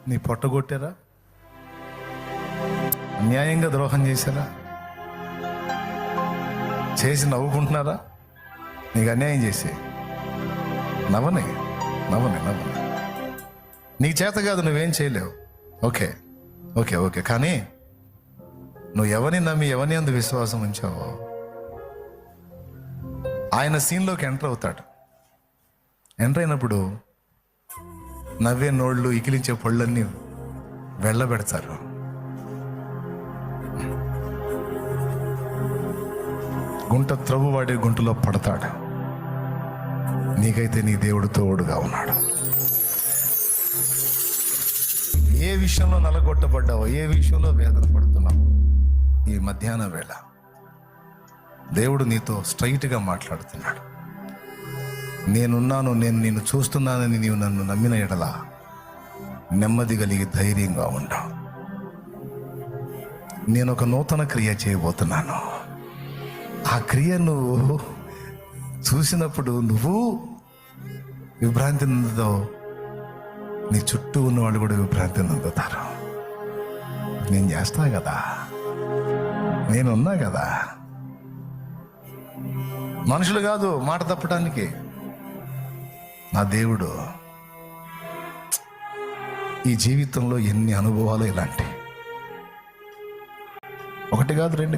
నీ పొట్టగొట్టారా? అన్యాయంగా ద్రోహం చేశారా? చేసి నవ్వుకుంటున్నారా? నీకు అన్యాయం చేసి నవ్వనే నవ్వనే నవ్వనే. నీ చేత కాదు, నువ్వేం చేయలేవు. ఓకే ఓకే ఓకే కానీ నువ్వు ఎవరిని నమ్మి ఎవరిని అందు విశ్వాసం ఉంచావో ఆయన సీన్లోకి ఎంటర్ అవుతాడు. ఎంటర్ అయినప్పుడు నవ్వే నోళ్ళు, ఇకిలించే పళ్ళన్నీ వెళ్ళబెడతారు. గుంట త్రవ్వువాడే గుంటలో పడతాడు. నీకైతే నీ దేవుడు తోడుగా ఉన్నాడు. ఏ విషయంలో నలగొట్టబడ్డావో, ఏ విషయంలో వేదన పడుతున్నావు, ఈ మధ్యాహ్నం వేళ దేవుడు నీతో స్ట్రైట్గా మాట్లాడుతున్నాడు. నేనున్నాను, నేను నిన్ను చూస్తున్నానని నీవు నన్ను నమ్మిన ఎడల నెమ్మది కలిగి ధైర్యంగా ఉండవు. నేను ఒక నూతన క్రియ చేయబోతున్నాను. ఆ క్రియ నువ్వు చూసినప్పుడు నువ్వు విభ్రాంతి నందుతావు, నీ చుట్టూ ఉన్న వాళ్ళు కూడా విభ్రాంతి నందుతారు. నేను చేస్తా కదా, నేనున్నా కదా. మనుషులు కాదు మాట తప్పటానికి, నా దేవుడు. ఈ జీవితంలో ఎన్ని అనుభవాలు ఇలాంటి, ఒకటి కాదు రెండు